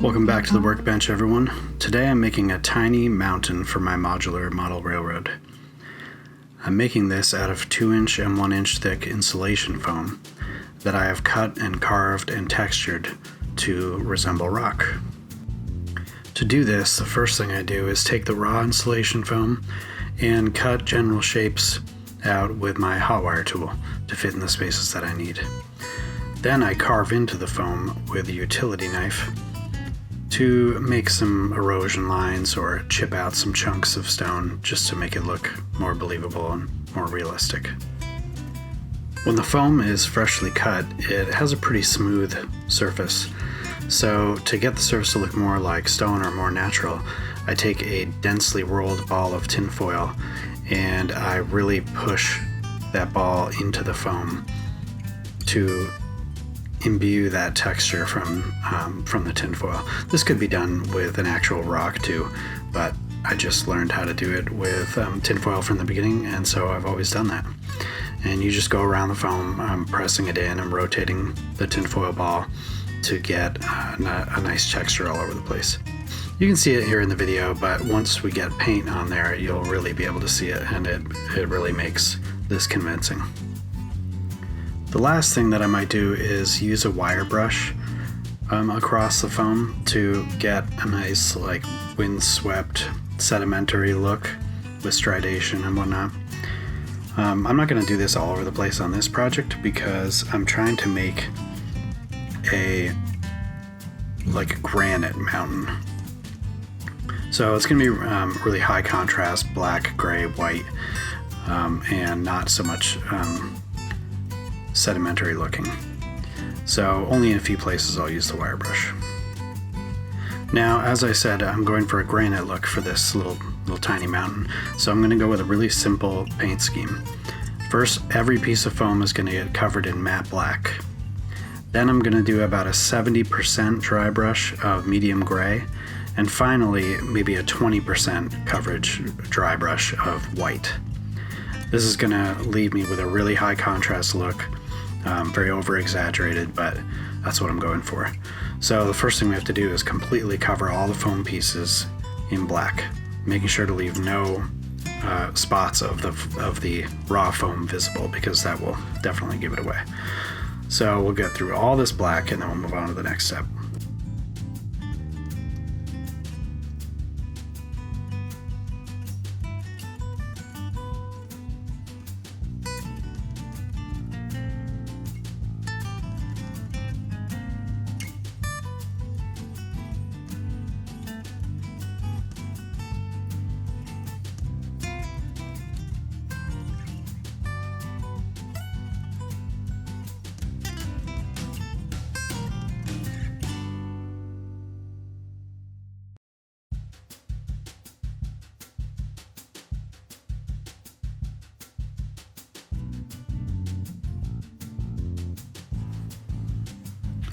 Welcome back to the workbench, everyone. Today I'm making a tiny mountain for my modular model railroad. I'm making this out of 2-inch and 1-inch thick insulation foam that I have cut and carved and textured to resemble rock. To do this, the first thing I do is take the raw insulation foam and cut general shapes out with my hot wire tool to fit in the spaces that I need. Then I carve into the foam with a utility knife to make some erosion lines or chip out some chunks of stone just to make it look more believable and more realistic. When the foam is freshly cut, it has a pretty smooth surface. So to get the surface to look more like stone or more natural, I take a densely rolled ball of tin foil and I really push that ball into the foam to imbue that texture from the tinfoil. This could be done with an actual rock too, but I just learned how to do it with tinfoil from the beginning, and so I've always done that. And you just go around the foam, pressing it in and rotating the tinfoil ball to get a nice texture all over the place. You can see it here in the video, but once we get paint on there, you'll really be able to see it, and it really makes this convincing. The last thing that I might do is use a wire brush across the foam to get a nice windswept sedimentary look with stridation and whatnot. I'm not going to do this all over the place on this project because I'm trying to make a granite mountain. So it's going to be really high contrast, black, gray, white, and not so much sedimentary looking. So only in a few places I'll use the wire brush. Now, as I said, I'm going for a granite look for this little tiny mountain. So I'm going to go with a really simple paint scheme. First, every piece of foam is going to get covered in matte black. Then I'm going to do about a 70% dry brush of medium gray. And finally, maybe a 20% coverage dry brush of white. This is going to leave me with a really high contrast look. Very over exaggerated, but that's what I'm going for. So the first thing we have to do is completely cover all the foam pieces in black, making sure to leave no spots of the raw foam visible, because that will definitely give it away. So we'll get through all this black and then we'll move on to the next step.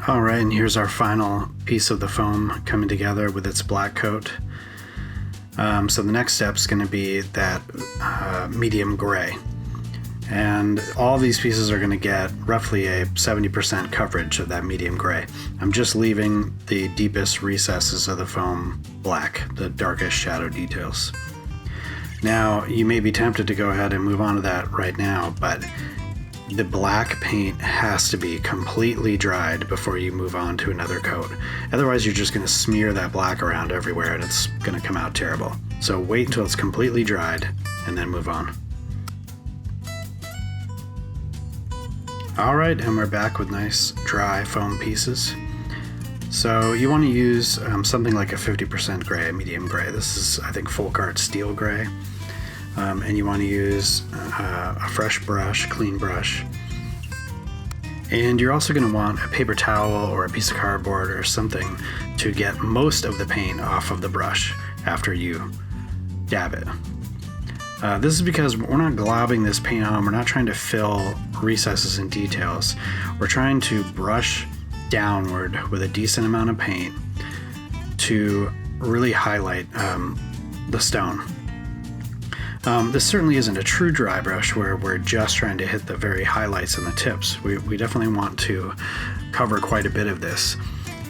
Alright, and here's our final piece of the foam coming together with its black coat. So the next step is going to be that medium gray. And all these pieces are going to get roughly a 70% coverage of that medium gray. I'm just leaving the deepest recesses of the foam black, the darkest shadow details. Now, you may be tempted to go ahead and move on to that right now, but the black paint has to be completely dried before you move on to another coat. Otherwise, you're just going to smear that black around everywhere and it's going to come out terrible. So wait until it's completely dried and then move on. Alright, and we're back with nice dry foam pieces. So you want to use something like a 50% gray, a medium gray. This is, I think, Folk Art Steel Gray. And you want to use a fresh brush, clean brush. And you're also going to want a paper towel or a piece of cardboard or something to get most of the paint off of the brush after you dab it. This is because we're not globbing this paint on, we're not trying to fill recesses and details. We're trying to brush downward with a decent amount of paint to really highlight the stone. This certainly isn't a true dry brush where we're just trying to hit the very highlights and the tips. We definitely want to cover quite a bit of this.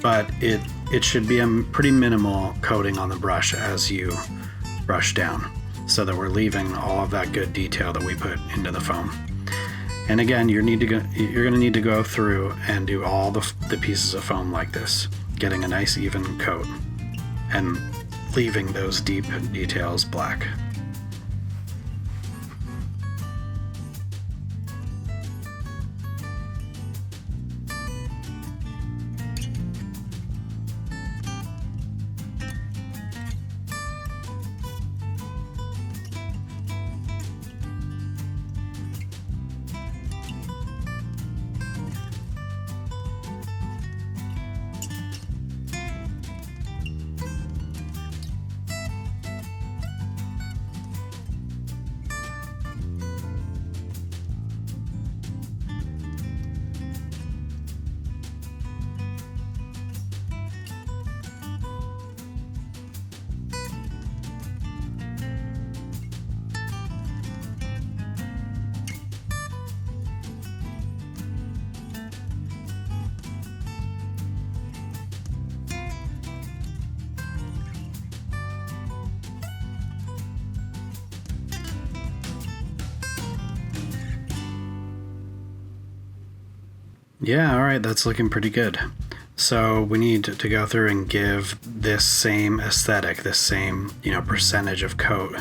but it should be a pretty minimal coating on the brush as you brush down, so that we're leaving all of that good detail that we put into the foam. And again, you're going to need to go through and do all the pieces of foam like this, getting a nice even coat and leaving those deep details black. Yeah, all right, that's looking pretty good. So we need to go through and give this same aesthetic, this same, percentage of coat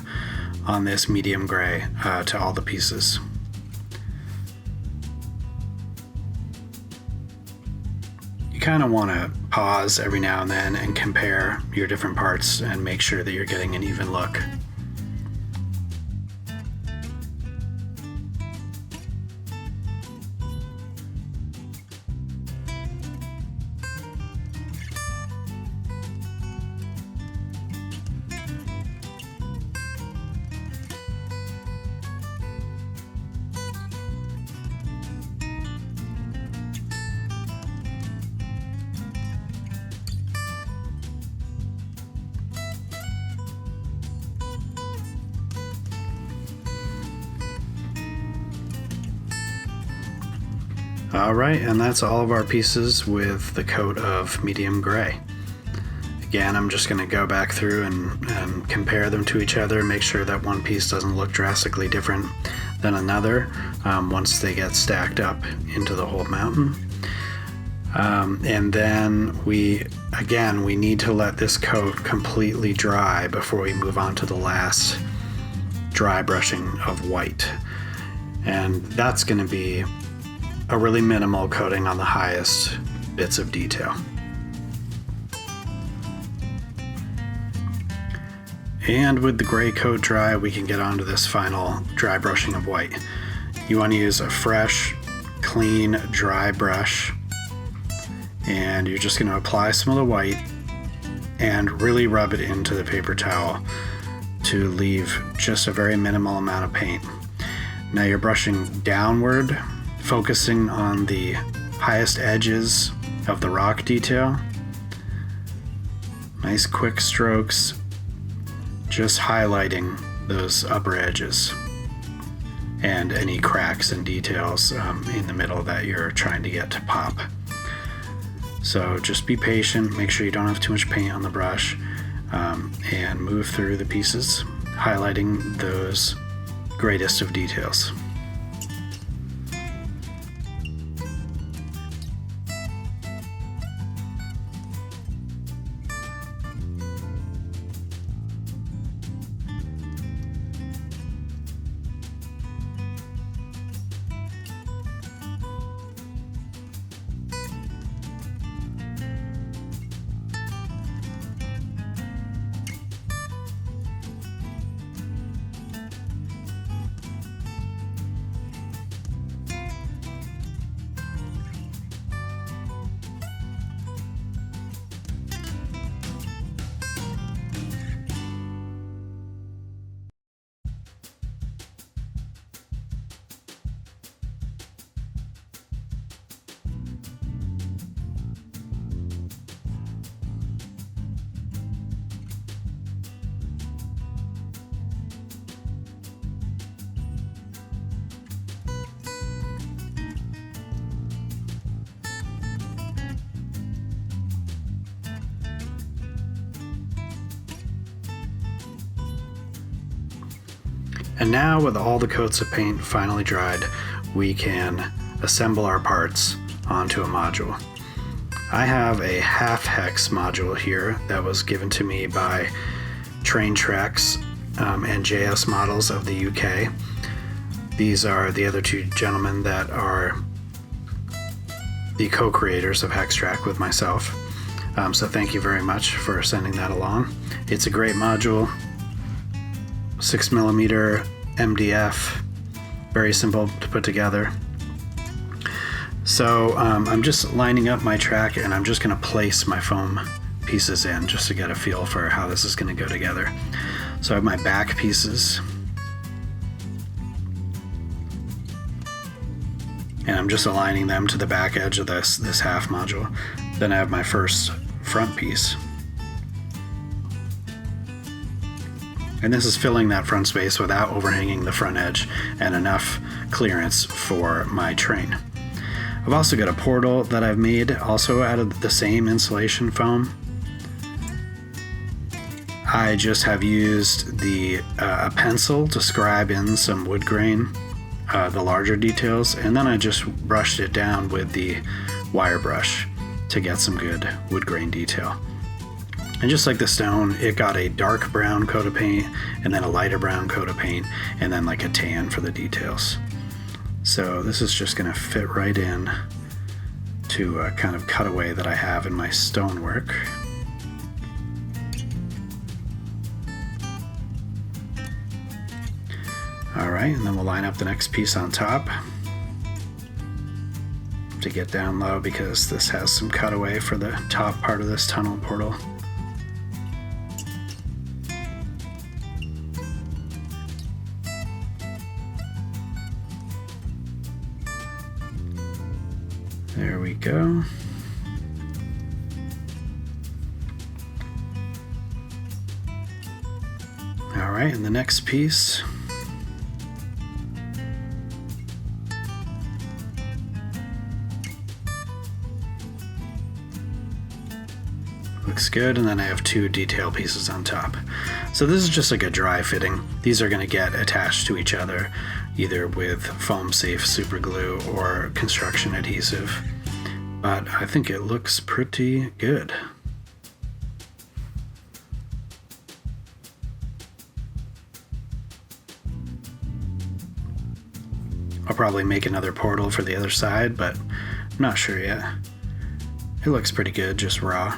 on this medium gray to all the pieces. You kind of want to pause every now and then and compare your different parts and make sure that you're getting an even look. All right, and that's all of our pieces with the coat of medium gray. Again, I'm just going to go back through and compare them to each other, make sure that one piece doesn't look drastically different than another once they get stacked up into the whole mountain. And then we need to let this coat completely dry before we move on to the last dry brushing of white. And that's going to be a really minimal coating on the highest bits of detail. And with the gray coat dry, we can get onto this final dry brushing of white. You want to use a fresh, clean, dry brush, and you're just going to apply some of the white and really rub it into the paper towel to leave just a very minimal amount of paint. Now you're brushing downward, focusing on the highest edges of the rock detail. Nice quick strokes, just highlighting those upper edges and any cracks and details in the middle that you're trying to get to pop. So just be patient, make sure you don't have too much paint on the brush, and move through the pieces, highlighting those greatest of details. And now with all the coats of paint finally dried, we can assemble our parts onto a module. I have a half hex module here that was given to me by Hex-Trak and JS Models of the UK. These are the other two gentlemen that are the co-creators of Hex-Trak with myself. So thank you very much for sending that along. It's a great module, 6mm MDF, very simple to put together. So I'm just lining up my track, and I'm just going to place my foam pieces in just to get a feel for how this is going to go together. So I have my back pieces, and I'm just aligning them to the back edge of this half module. Then I have my first front piece, and this is filling that front space without overhanging the front edge and enough clearance for my train. I've also got a portal that I've made also out of the same insulation foam. I just have used a pencil to scribe in some wood grain, the larger details, and then I just brushed it down with the wire brush to get some good wood grain detail. And just like the stone, it got a dark brown coat of paint, and then a lighter brown coat of paint, and then like a tan for the details. So this is just going to fit right in to a kind of cutaway that I have in my stonework. All right, and then we'll line up the next piece on top to get down low, because this has some cutaway for the top part of this tunnel portal. There we go. All right, and the next piece. Looks good, and then I have two detail pieces on top. So this is just like a dry fitting. These are going to get attached to each other either with foam safe super glue or construction adhesive, but I think it looks pretty good. I'll probably make another portal for the other side, but I'm not sure yet. It looks pretty good, just raw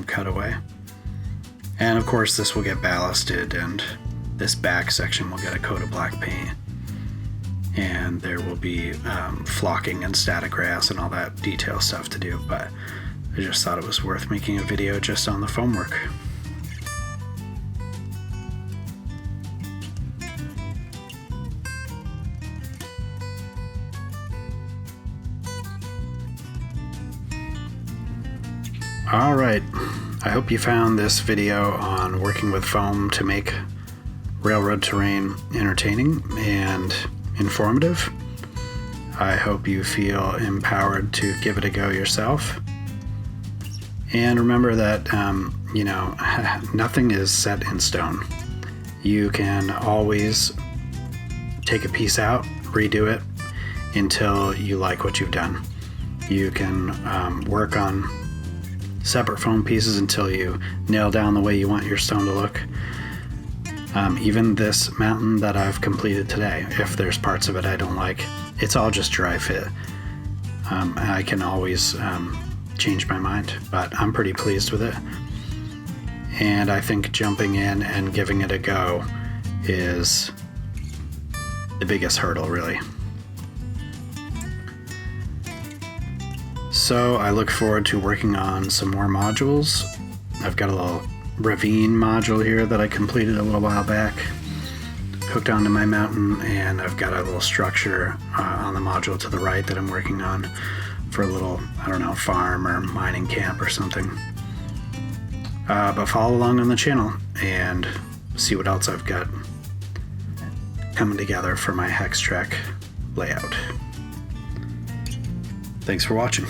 cutaway. And of course this will get ballasted, and this back section will get a coat of black paint, and there will be flocking and static grass and all that detail stuff to do, but I just thought it was worth making a video just on the foam work. All right, I hope you found this video on working with foam to make railroad terrain entertaining and informative. I hope you feel empowered to give it a go yourself. And remember that, nothing is set in stone. You can always take a piece out, redo it until you like what you've done. You can work on separate foam pieces until you nail down the way you want your stone to look. Even this mountain that I've completed today, if there's parts of it I don't like, it's all just dry fit. I can always change my mind, but I'm pretty pleased with it. And I think jumping in and giving it a go is the biggest hurdle, really. So I look forward to working on some more modules. I've got a little ravine module here that I completed a little while back, hooked onto my mountain, and I've got a little structure on the module to the right that I'm working on for a little, farm or mining camp or something. But follow along on the channel and see what else I've got coming together for my Hex-Trak layout. Thanks for watching.